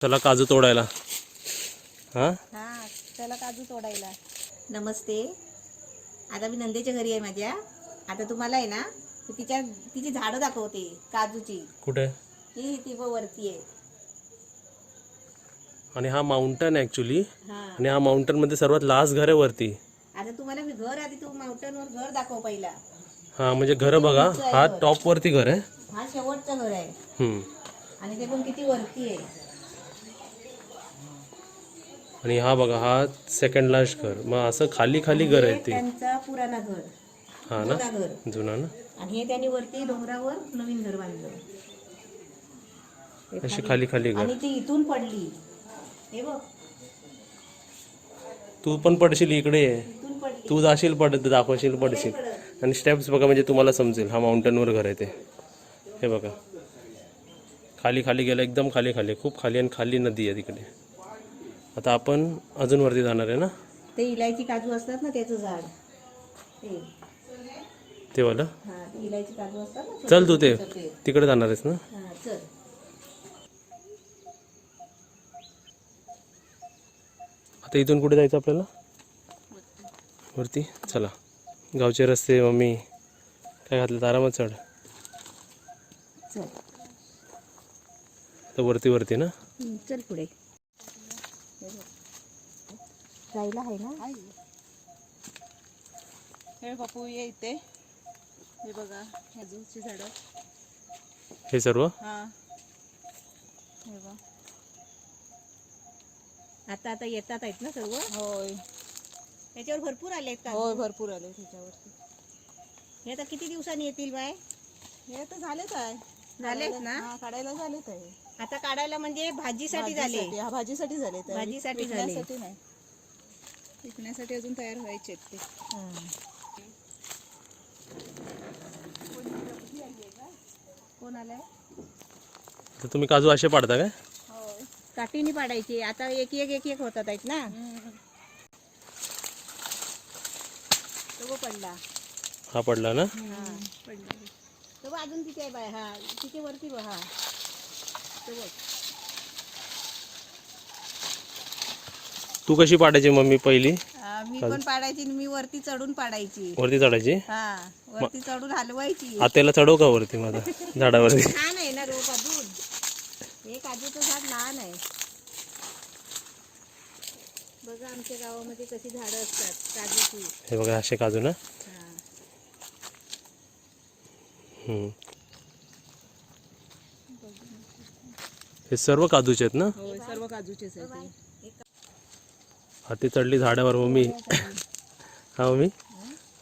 चला काजू तोडायला. हा चला काजू तोडायला. नमस्ते. आता मी नंदेच्या घरी आहे माझ्या. आता तुम्हाला आहे ना तिची झाडं दाखवते काजूची. कुठे? ती वरती आहे. आणि हा माउंटन ऍक्च्युली. हा आणि हा माउंटन मध्ये सर्वात लास्ट घर आहे वरती. आता तुम्हाला मी घर आधी तू माउंटन वर घर दाखव पहिला. हा म्हणजे घर बघा, हा टॉप वरती घर आहे. हा शेवटचं घर आहे. आणि ते पण किती वरती आहे. आणि हा बघा, हा सेकंड लास्ट घर. मग असं खाली खाली घर आहे ते. त्यांचा पुराणा घर. हा ना, जुना घर. जुना ना. आणि हे त्यांनी वरती डोंगरावर नवीन घर बांधलं. अशी खाली खाली घर. आणि ती इथून पडली. हे बघ, तू पण पडशील इकडे. इथून पडली. तू जाशील पडत, दाखवशील पडशील. आणि स्टेप्स बघा, म्हणजे तुम्हाला समजेल. हा माउंटनवर घर आहे ते. हे बघा, खाली खाली गेलं, एकदम खाली खाली, खूप खाली. आणि खाली नदी आहे तिकडे. आता आपण अजून वरती जाणार आहे ना. ते इलायची काजू असतात ना, त्याचं झाड ते वाला. हा, ते इलायची काजू असतात ना. चल तू ते तिकडे जाणार आहेस ना. हा चल. आता इथून कुठे जायचं आपल्याला? वरती. चला, गावचे रस्ते. मम्मी काय घातलं? आरामात चढ. चल तर वरती वरती ना. चल पुढे. जायला आहे ना. हे बापू ये इथे. हे बघा, ह्याची झाडं. हे सर्व. हा हे बघा. आता आता येतात आहेत ना सर्व. होय त्याच्यावर भरपूर आले आहेत होय, का? भरपूर आले त्याच्यावरती. हे आता किती दिवसांनी येतील बाय? हे तर झालेच आहे. झालेच ना. हा, काढायला झालेच आहे. आता काढायला म्हणजे भाजीसाठी झाले. हा, भाजीसाठी झाले. भाजीसाठी झाले. विकण्यासाठी नाही, विकण्यासाठी अजून तयार व्हायचे ते. कोण आलाय? तर तुम्ही काजू असे पाडता काय? होय. काठीने पाडायची. आता एक एक एक एक होतात आहेत ना. तो पडला. हा पडला ना. हा पडला. तो अजून तिथे आहे बाय. हा तिथे वरती बघ. हा तो बघ. तू कशी पाडायची मम्मी पहिली? मी पण पाडायची. मी वरती चढून पाडायची. वरती चढायची. हा वरती चढून हलवायची. आत्याला चढव का वरती माझा झाडावरती? लहान आहे ना रोप अजून. हे काजूचं झाड लहान आहे. बघा आमच्या गावामध्ये कशी झाडं असतात काजूची. हे बघा, असे काजू ना. हा. हे सर्व काजूचे आहेत ना. होय, सर्व काजूचेच आहे ते. हाती चढली झाडावर मम्मी. हा मम्मी,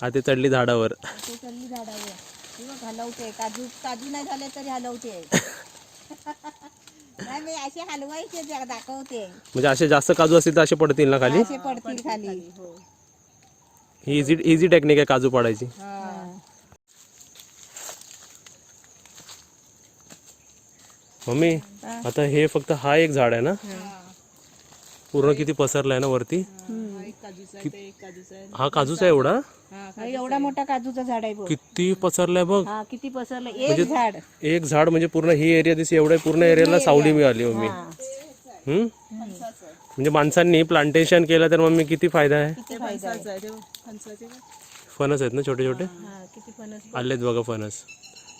हाती चढली झाडावर. ते चालली झाडावर. ती बघ हलवते. काजू काजू नाही झाले तरी हलवते. नाही मी असे हलवायचे दाखवते. म्हणजे असे जास्त काजू असतील तर असे पडतील ना खाली. असे पडतील खाली. ही इझी टेक्निक आहे काजू पाडायची. मम्मी, आता हे फक्त हा एक झाड आहे ना. पूर्ण किती पसरलाय आहे ना वरती. हा एक काजूचा आहे, ते एक काजूचा आहे. हा काजूचा आहे एवढा. हा, एवढा मोठा काजूचा झाड आहे बघ. किती पसरलाय बघ. हा किती पसरलं. एक झाड. एक झाड म्हणजे पूर्ण ही एरिया दिसते. एवढ्या पूर्ण एरियाला सावली मिळाली मम्मी. म्हणजे माणसांनी प्लांटेशन केलं तर मम्मी किती फायदा आहे. किती फायदा आहे. फणसाचं आहे ते. फणसाचे का? फणस आहेत ना छोटे छोटे. हा किती फणस. आलेत बघा फणस.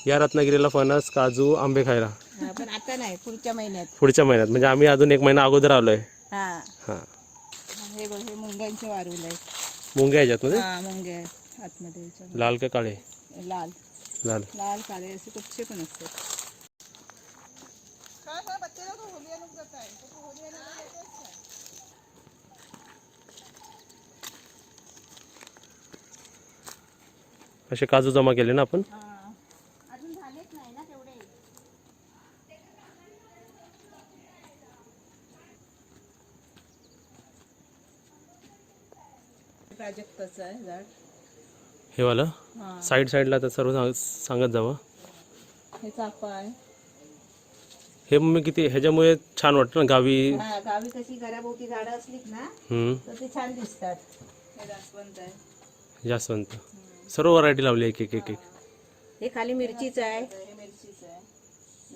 या रत्नागिरीला फणस, काजू, आंबे खायला. हा, पण आता नाही, पुढच्या महिन्यात. पुढच्या महिन्यात म्हणजे आम्ही अजून एक महिना अगोदर आलोय. हा हा, हे बघ, हे मुंग्यांचे वारूल आहे. मुंग्या ह्याच्यात मध्ये. हा, मुंगे आहेत आतमध्ये याच्यामध्ये. लाल का काळे? लाल लाल. लाल काळे असे कुठचे पण असतात. असे काजू जमा केले ना आपण. अजून झालेच नाही ना तेवढे. प्राजक्ताचं आहे झाड. हे वाला हा, साईड साईडला तर सर्व सांगत जावं. हे चाफा आहे. हे मम्मी किती ह्याच्यामुळे छान वाटतं ना गावी. हा गावी कशी घराभोवती झाडं असलीत ना तर ते छान दिसतात. हे जास्वंत आहे. जास्वंत. सर्व व्हरायटी लावली एक एक एक एक. हे खाली मिरचीच आहे. हे मिरचीचं आहे.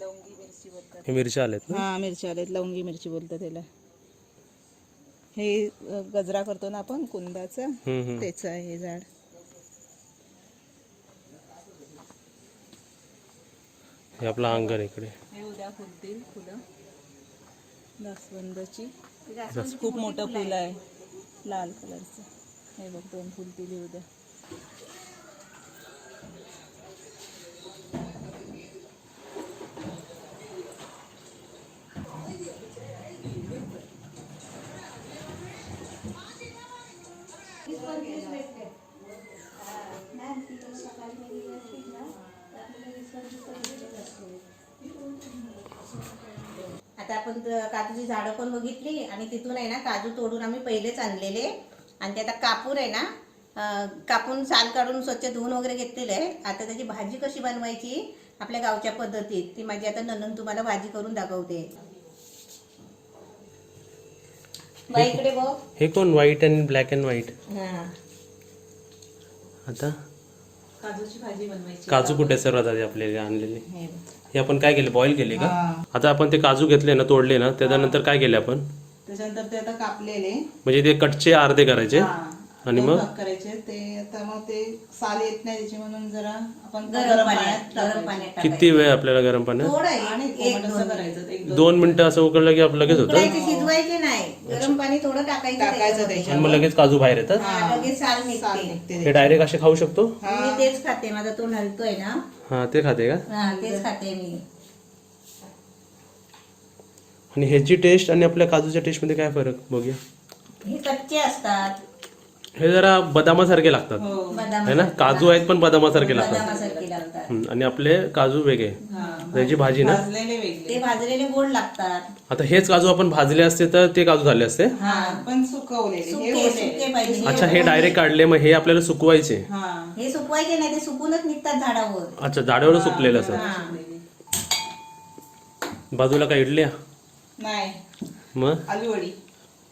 लवंगी मिरची बोलतात. हे मिरच्या आल्यात ना. हा मिरची आलेत, लवंगी मिरची बोलतात त्याला. हे गजरा करतो ना आपण कुंदाचा, त्याचं आहे हे झाड. हे आपलं अंगण इकडे. हे उद्या फुलतील फुलं, जास्वंदाची. खूप मोठं फुल आहे लाल कलरचं. हे बघ 2 फुलतील उद्या. आता आपण काजूची झाडं पण बघितली आणि तिथून आहे ना काजू तोडून आम्ही पहिलेच आणलेले आणि ते आता कापूर आहे ना कापून साल काढून स्वच्छ धुवून वगैरे घेतलेलं आहे. आता त्याची भाजी कशी बनवायची आपल्या गावच्या पद्धतीत ती माझी आता ननंद तुम्हाला भाजी करून दाखवते. बाई इकडे बघ. हे कोण white and black and white. हा आता काजूची भाजी बनवायची. काजू कुठे सर्वात आधी आपल्याला आणलेले. हे हे आपण काय केले, बॉईल केले का. आता आपण ते काजू घेतले ना, तोडले ना, त्याच्यानंतर काय केले आपण. त्याच्यानंतर ते आता कापलेले, म्हणजे ते कच्चे अर्धे करायचे आणि मग करायचे ते. आता मग ते साल येत नाही त्याची म्हणून जरा आपण गरम पाण्यात किती वेळ आपल्याला गरम पाण्यात. थोडं आणि एक असं करायचं. 2 मिनिटं असं उकळलं की आपलं लगेच होतं. उकळायचे, शिजवायचे नाही. गरम पाणी थोडं टाकायचं त्याच्यामध्ये. आणि मग लगेच काजू बाहेर येतात. हा, लगेच साल निघते. निघते. हे डायरेक्ट असे खाऊ शकतो. मी तेच खाते, माझा तो हलतोय ना. हा ते खाते का. हा तेच खाते मी. आणि ह्याची टेस्ट आणि आपल्या काजूच्या टेस्ट मध्ये काय फरक बघूया. हे कच्चे असतात, हे जरा बदामासारखे लागतात है ना. काजू आहेत पण बदामासारखे लागतात. बदामासारखे लागतात. आणि आपले काजू वेगळे. त्याची भाजी ना, ते भाजलेले गोड लागतात. आता हेच काजू आपण भाजले असते तर ते काजू झाले असते. पण सुकवलेले सुके सुके पाहिजे. अच्छा, हे डायरेक्ट काढले, मग हे आपल्याला सुकवायचे. हे सुकवायचे नाही, ते सुकूनच निघतात झाडावर. अच्छा, झाडावर सुकलेलं असं. बाजूला काय इडल्या नाही, मग आलू वडी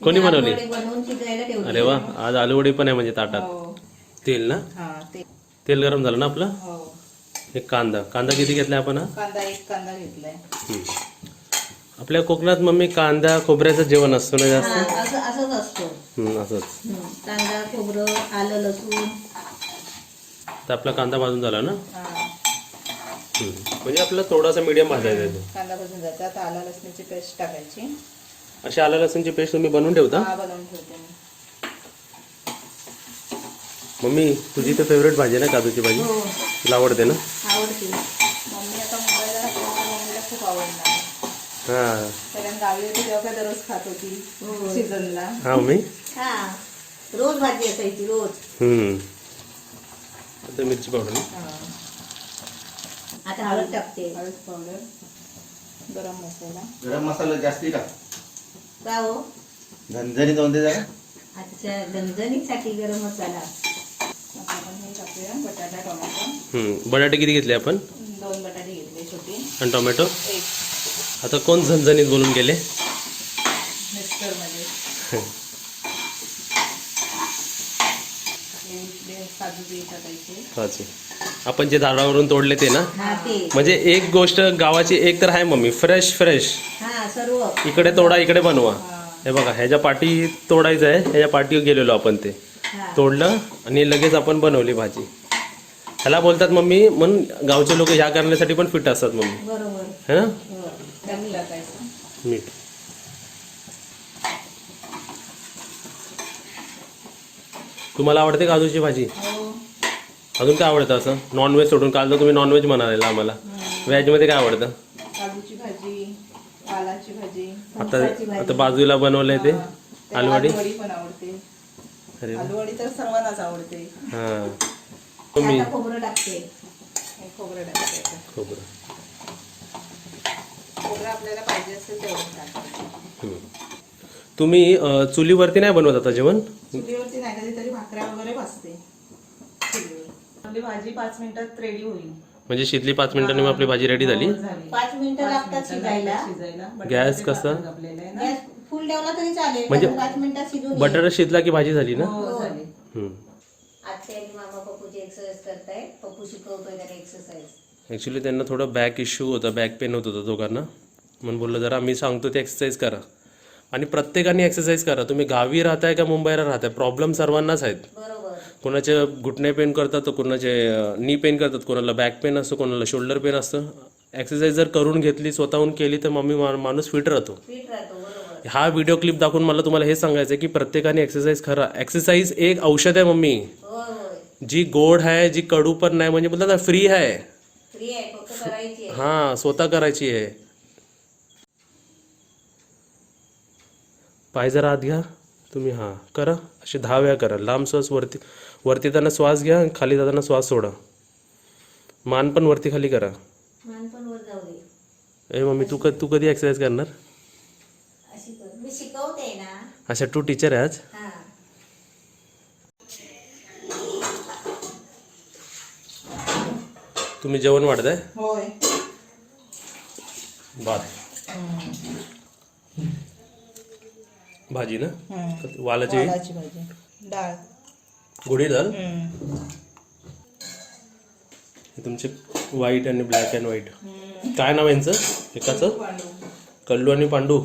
कोणी बनवली. बनवून शिजायला ठेवली. अरे वा, आज आलूवडी पण आहे म्हणजे ताटात. हो. तेल ना, ते तेल गरम झालं ना आपलं. हो. एक कांदा किती घेतलाय आपण हा. कांदा 1 कांदा घेतलाय. आपल्या कोकणात मम्मी कांदा खोबऱ्याचं जेवण असतो ना जास्त. असंच असतं. असंच. कांदा खोबरं आलं लसूण. तर आपला कांदा भाजून झाला ना. म्हणजे आपला थोडासा मीडियम भाजायचा आहे तो. कांदा भाजून जातात. आता आलं लसणाची पेस्ट टाकायची. अशी आलं लसूणची पेस्ट तुम्ही बनवून ठेवता. बनवून ठेवते मी. मम्मी तुझी तर फेवरेट भाजी आहे ना काजूची भाजी. तुला आवडते ना. आवडते. मम्मी आता मुंबईला राहते, मम्मीला खूप आवडणार. हा कारण गावी होती तेव्हा काय दररोज खात होती सीझनला. हा मम्मी. हा रोज भाजी असायची रोज. आता मिरची पावडर ना. आता हळद टाकते. हळद पावडर, गरम मसाला. गरम मसाला जास्ती टाक. का हो. झणझणीत होते जरा. अच्छा, झणझणीसाठी गरम मसाला. आता आपण हे टाकूया बटाटा टोमॅटो. बटाटे किती घेतले आपण. 2 बटाटे घेतले छोटे. आणि टोमॅटो. 1 आता कोण झणझणीत बोलून गेले. मिक्सर मध्ये. काजू बी टाकायचे. काजू आपण जे झाडावरून तोडले ते ना. हा ते. म्हणजे एक गोष्ट गावाची एक तर आहे मम्मी, फ्रेश हा सर्व. इकडे तोडा इकडे बनवा. हे बघा, ह्याच्या पाठी तोडायचं आहे, ह्याच्या पाठी गेलेलो आपण, ते तोडलं आणि लगेच आपण बनवली भाजी. ह्याला बोलतात मम्मी, म्हणून गावचे लोक ह्या करण्यासाठी पण फिट असतात मम्मी, बरोबर. है ना. मीठ टाकायचं. मीठ. तुम्हाला आवडते काजूची भाजी. अजून काय आवडतं असं नॉनव्हेज सोडून. काल तर तुम्ही नॉनव्हेज म्हणालेला आम्हाला. व्हेजमध्ये काय आवडतं. काजूची भाजी, पालाची भाजी. आता बाजूला बनवलंय ते आलूवडी. आलूवडी पण आवडते. अरे आलूवडी तर सर्वांनाच आवडते. हां. आता खोबरं टाकते. खोबरं टाकायचं. खोबरं आपल्याला पाहिजे असेल तेवढं टाकायचं. तुम्ही चुलीवरती नाही बनवत आता जेवण. चुलीवरती नाही, कधीतरी भाकऱ्या वगैरे भाजते. आपली भाजी 5 मिनिटात रेडी होईल. म्हणजे शिजली 5 मिनिटांनी आपली भाजी रेडी झाली. 5 मिनिटं लागतात शिजायला. गॅस कसा. गॅस फुल ठेवला तरी चालेल. म्हणजे 5 मिनिटात शिजून. बटाटा शिजला की भाजी झाली ना. आत्या आणि मामा पप्पूची एक्सरसाइज करताय. पप्पू शिकवतोय त्याला एक्सरसाइज. ॲक्च्युली त्यांना थोडं बॅक इश्यू होता, बॅक पेन होत होता दोघांना. म्हणून बोललो जरा मी सांगतो ते एक्सरसाइज करा आणि प्रत्येकाने एक्सरसाइज करा. तुम्ही गावी राहताय का मुंबईला राहताय, प्रॉब्लेम सर्वांनाच आहेत. बरोबर. कोणाचे घुटणे पेन करतात तर कोणाचे नी पेन करतात, कोणाला बॅक पेन असतं, कोणाला शोल्डर पेन असतं. एक्सरसाइज जर करून घेतली, स्वतःहून केली तर माणूस फिट राहतो. फिट राहतो. बरोबर. हा व्हिडिओ क्लिप दाखवून मला तुम्हाला हे सांगायचं आहे की प्रत्येकाने एक्सरसाइज करा. एक्सरसाइज एक औषध आहे मम्मी, होय होय. जी गोड आहे, जी कडू पण नाही, म्हणजे बोलतात ना फ्री आहे. फ्री आहे, फक्त करायची आहे. हां, स्वतः करायची आहे. पाय जरा आत घ्या तुम्ही. हां करा, असे 10 वेळा करा. लांब श्वास वरती वरती येताना श्वास घ्या, खाली जाताना श्वास सोडा. मान पण वरती खाली करा. मान पण वर जाऊ दे. ए मम्मी तू कधी एक्सरसाइज करणार? अशी कर, मी शिकवते ना. अच्छा तू टीचर आहे आज? हा. तुम्ही जेवण वाढताय? होय. भात भाजी ना, वालाची वालाची भाजी, डाळ. गोडी डाळ. हे तुमचे व्हाईट आणि ब्लॅक अँड व्हाईट. काय नाव आहे यांचं एकाचं? कल्लू आणि पांडू.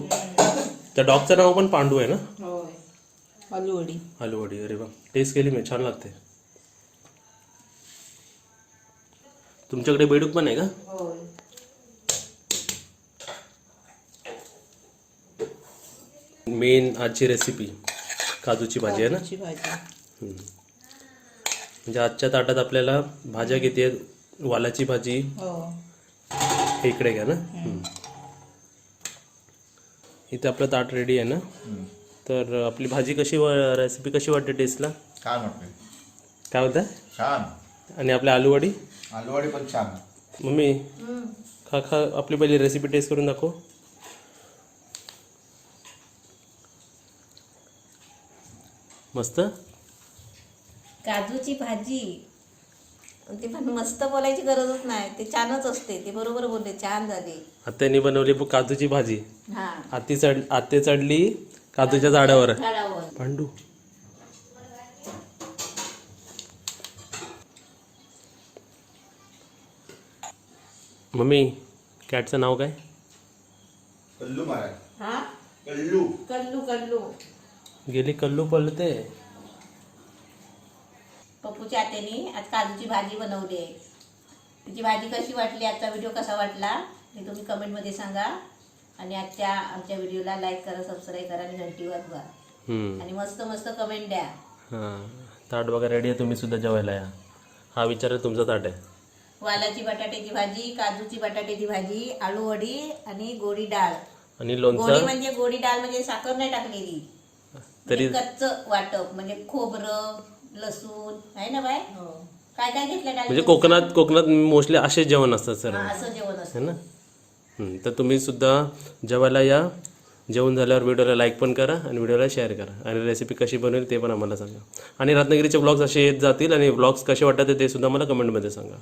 त्या डॉगचं नाव पण पांडू आहे ना? होय. आलूवडी. आलूवडी. अरे वा, टेस्ट केली मी, छान लागते. तुमच्याकडे बेडूक पण आहे का? होय. मेन आजची रेसिपी काजूची भाजी आहे ना. काजूची भाजी. म्हणजे आजच्या ताटात आपल्याला भाज्या किती आहेत? वालाची भाजी, हो. हे इकडे घ्या ना. इथे आपलं ताट रेडी आहे ना. तर आपली भाजी कशी रेसिपी कशी वाटते टेस्टला? छान वाटते. काय होतं? छान. आणि आपल्या आलूवडी? आलूवडी पण छान. मम्मी खा आपली पहिली रेसिपी टेस्ट करून दाखव. मस्त. काजूची भाजी ते पण मस्त बोलायची गरजच नाही, ते छानच असते. ते बरोबर बोलले, छान झाली. आत्याने बनवली काजूची भाजी. हा. आत्ते चढली काजूच्या झाडावर. झाडावर. पांडू मम्मी कॅटचं नाव काय? कल्लू महाराज. हा. कल्लू. कल्लू कल्लू. गेली कल्लू पळते. पप्पूच्या आत्याने आज काजूची भाजी बनवली आहे. तिची भाजी कशी वाटली, आजचा व्हिडिओ कसा वाटला हे तुम्ही कमेंटमध्ये सांगा. आणि आमच्या व्हिडिओला लाईक करा, सबस्क्राईब करा आणि घंटी वाजवा. आणि मस्त मस्त कमेंट द्या. हां, ताट बघा रेडी आहे. तुम्ही सुद्धा जेवायला या. हा विचार आहे तुमचा ताट आहे. वालाची बटाट्याची भाजी, काजूची बटाट्याची भाजी, आलू वडी आणि गोडी डाळ. आणि गोडी लोणचं. म्हणजे गोडी डाळ म्हणजे साखर नाही टाकलेली, तरी कच्चं वाटप. म्हणजे खोबरं, लसूण आहे ना बाय, हो. काय काय घेतलं डाळ? म्हणजे कोकणात मोस्टली असे जेवण असतात सर, असं जेवण है असतं ना. तर तुम्ही सुद्धा जेवायला या. जेवण झाल्यावर व्हिडिओला लाईक पण करा आणि व्हिडिओला शेअर करा. आणि रेसिपी कशी बनवेल ते पण आम्हाला सांगा. आणि रत्नागिरीचे ब्लॉग्स असे येत जातील. आणि ब्लॉग्स कसे वाटतात ते सुद्धा मला कमेंटमध्ये सांगा.